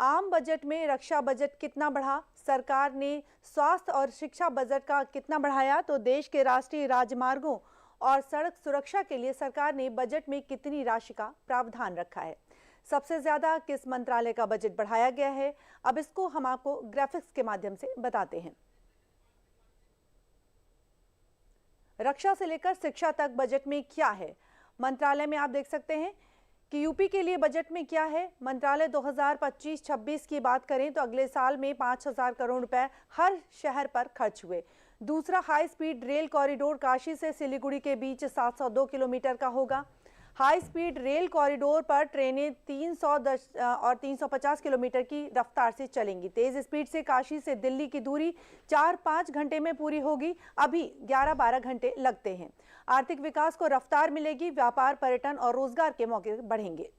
आम बजट में रक्षा बजट कितना बढ़ा, सरकार ने स्वास्थ्य और शिक्षा बजट का कितना बढ़ाया, तो देश के राष्ट्रीय राजमार्गों और सड़क सुरक्षा के लिए सरकार ने बजट में कितनी राशि का प्रावधान रखा है, सबसे ज्यादा किस मंत्रालय का बजट बढ़ाया गया है, अब इसको हम आपको ग्राफिक्स के माध्यम से बताते हैं। रक्षा से लेकर शिक्षा तक बजट में क्या है, मंत्रालय में आप देख सकते हैं कि यूपी के लिए बजट में क्या है। मंत्रालय 2025-26 की बात करें तो अगले साल में 5,000 करोड़ रुपए हर शहर पर खर्च हुए। दूसरा, high speed rail corridor Kashi से सिलीगुड़ी के बीच 702 किलोमीटर का होगा। हाई स्पीड रेल कॉरिडोर पर ट्रेनें 310 और 350 किलोमीटर की रफ्तार से चलेंगी। तेज स्पीड से काशी से दिल्ली की दूरी 4-5 घंटे में पूरी होगी, अभी 11-12 घंटे लगते हैं। आर्थिक विकास को रफ्तार मिलेगी, व्यापार, पर्यटन और रोजगार के मौके बढ़ेंगे।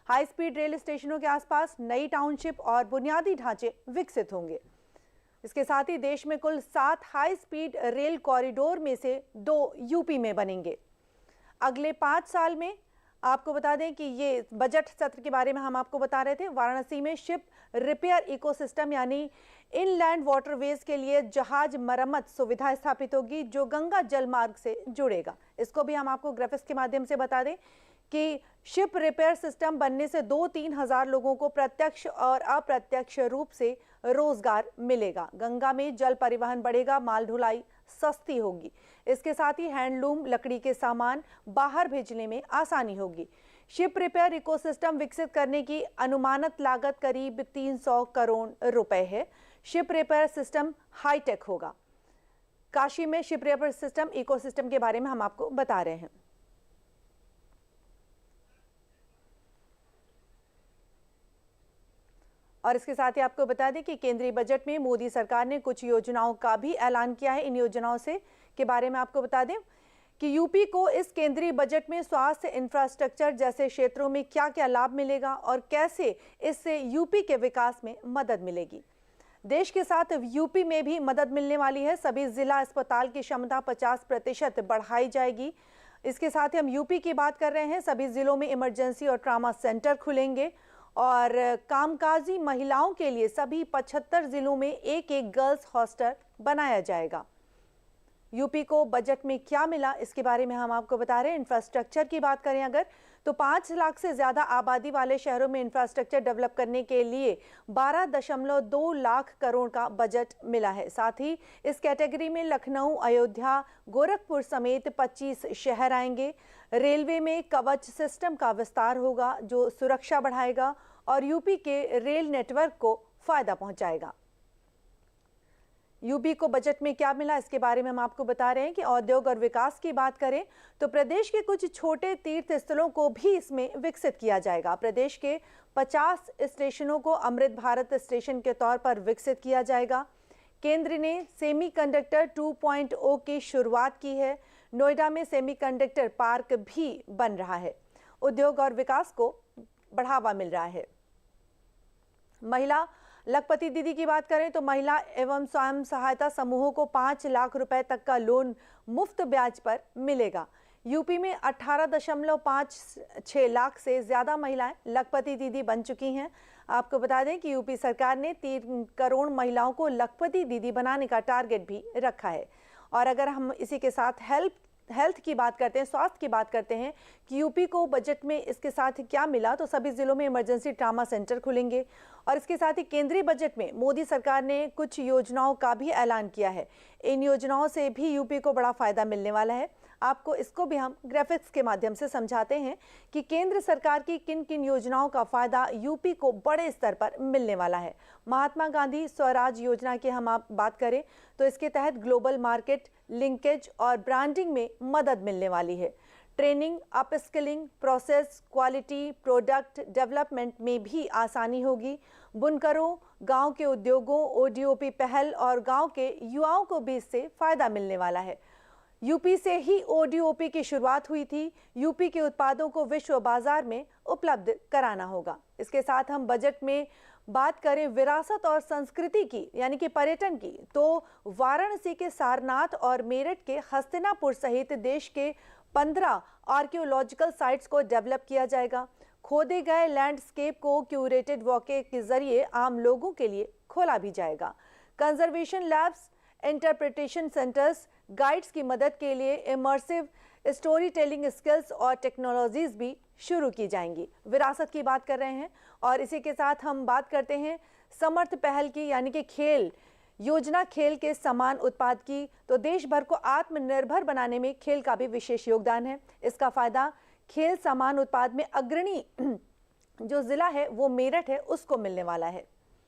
हाई स्पीड रेल स्टेशनों के आसपास नई टाउनशिप और बुनियादी ढांचे विकसित होंगे। इसके साथ ही देश में कुल 7 हाई स्पीड रेल कॉरिडोर में से 2 यूपी में बनेंगे। अगले 5 साल में आपको बता दें कि ये बजट सत्र के बारे में हम आपको बता रहे थे, वाराणसी में शिप रिपेयर इकोसिस्टम यानी इनलैंड वाटरवेज के लिए जहाज मरम्मत सुविधा स्थापित होगी, जो गंगा जल मार्ग से जुड़ेगा। इसको भी हम आपको ग्राफिक्स के माध्यम से बता दें कि शिप रिपेयर सिस्टम बनने से 2-3 हजार लोगों को प्रत्यक्ष और अप्रत्यक्ष रूप से रोजगार मिलेगा। गंगा में जल परिवहन बढ़ेगा, माल ढुलाई सस्ती होगी। इसके साथ ही हैंडलूम लकड़ी के सामान बाहर भेजने में आसानी होगी। शिप रिपेयर इकोसिस्टम विकसित करने की अनुमानित लागत करीब 300 करोड़ रुपए है। शिप रिपेयर सिस्टम हाईटेक होगा। काशी में शिप रिपेयर सिस्टम इकोसिस्टम के बारे में हम आपको बता रहे हैं। और इसके साथ ही आपको बता दें कि केंद्रीय बजट में मोदी सरकार ने कुछ योजनाओं का भी ऐलान किया है। इन योजनाओं से के बारे में आपको बता दें कि यूपी को इस केंद्रीय बजट में स्वास्थ्य, इंफ्रास्ट्रक्चर जैसे क्षेत्रों में क्या क्या लाभ मिलेगा और कैसे इससे यूपी के विकास में मदद मिलेगी। देश के साथ यूपी में भी मदद मिलने वाली है। सभी जिला अस्पताल की क्षमता 50% बढ़ाई जाएगी। इसके साथ ही हम यूपी की बात कर रहे हैं। सभी जिलों में इमरजेंसी और ट्रामा सेंटर खुलेंगे और कामकाजी महिलाओं के लिए सभी 75 जिलों में एक गर्ल्स हॉस्टल बनाया जाएगा। यूपी को बजट में क्या मिला, इसके बारे में हम आपको बता रहे हैं। इंफ्रास्ट्रक्चर की बात करें अगर तो 5 लाख से ज्यादा आबादी वाले शहरों में इंफ्रास्ट्रक्चर डेवलप करने के लिए 12.2 लाख करोड़ का बजट मिला है। साथ ही इस कैटेगरी में लखनऊ, अयोध्या, गोरखपुर समेत 25 शहर आएंगे। रेलवे में कवच सिस्टम का विस्तार होगा, जो सुरक्षा बढ़ाएगा और यूपी के रेल नेटवर्क को फायदा पहुंचाएगा। यूपी को बजट में क्या मिला, इसके बारे में हम आपको बता रहे हैं कि उद्योग और विकास की बात करें तो प्रदेश के कुछ छोटे तीर्थ स्थलों को भी इसमें विकसित किया जाएगा। प्रदेश के 50 स्टेशनों को अमृत भारत स्टेशन के तौर पर विकसित किया जाएगा। केंद्र ने सेमीकंडक्टर 2.0 की शुरुआत की है। नोएडा में सेमीकंडक्टर पार्क भी बन रहा है। उद्योग और विकास को बढ़ावा मिल रहा है। महिला लखपति दीदी की बात करें तो महिला एवं स्वयं सहायता समूहों को 5 लाख रुपए तक का लोन मुफ्त ब्याज पर मिलेगा। यूपी में 18.56 लाख से ज्यादा महिलाएं लखपति दीदी बन चुकी हैं। आपको बता दें कि यूपी सरकार ने 3 करोड़ महिलाओं को लखपति दीदी बनाने का टारगेट भी रखा है। और अगर हम इसी के साथ हेल्थ की बात करते हैं, स्वास्थ्य की बात करते हैं कि यूपी को बजट में इसके साथ क्या मिला, तो सभी जिलों में इमरजेंसी ट्रामा सेंटर खुलेंगे। और इसके साथ ही केंद्रीय बजट में मोदी सरकार ने कुछ योजनाओं का भी ऐलान किया है। इन योजनाओं से भी यूपी को बड़ा फायदा मिलने वाला है। आपको इसको भी हम ग्राफिक्स के माध्यम से समझाते हैं कि केंद्र सरकार की किन किन योजनाओं का फायदा यूपी को बड़े स्तर पर मिलने वाला है। महात्मा गांधी स्वराज योजना की हम आप बात करें तो इसके तहत ग्लोबल मार्केट लिंकेज और ब्रांडिंग में मदद मिलने वाली है। Training, upskilling, process, quality, product development में भी आसानी होगी। बुनकरों, गांव के उद्योगों, ओडीओपी पहल और गांव के युवाओं को भी इससे फायदा मिलने वाला है। यूपी से ही ओडीओपी की शुरुआत हुई थी। यूपी के उत्पादों को विश्व बाजार में उपलब्ध कराना होगा। इसके साथ हम बजट में बात करें विरासत और संस्कृति की यानी कि पर्यटन की, तो वाराणसी के सारनाथ और मेरठ के हस्तिनापुर सहित देश के 15 आर्कियोलॉजिकल साइट्स को डेवलप किया जाएगा। खोदे गए लैंडस्केप को क्यूरेटेड वॉके के जरिए आम लोगों के लिए खोला भी जाएगा। Conservation labs, interpretation centres, guides की मदद के लिए इमर्सिव स्टोरी टेलिंग स्किल्स और टेक्नोलॉजीज भी शुरू की जाएंगी। विरासत की बात कर रहे हैं और इसी के साथ हम बात करते हैं समर्थ पहल की, यानी कि खेल योजना खेल के समान उत्पाद की। तो देश भर को आत्मनिर्भर बनाने में खेल का भी विशेष योगदान है। इसका फायदा खेल समान उत्पाद में अग्रणी जो जिला है वो मेरठ है, उसको मिलने वाला है।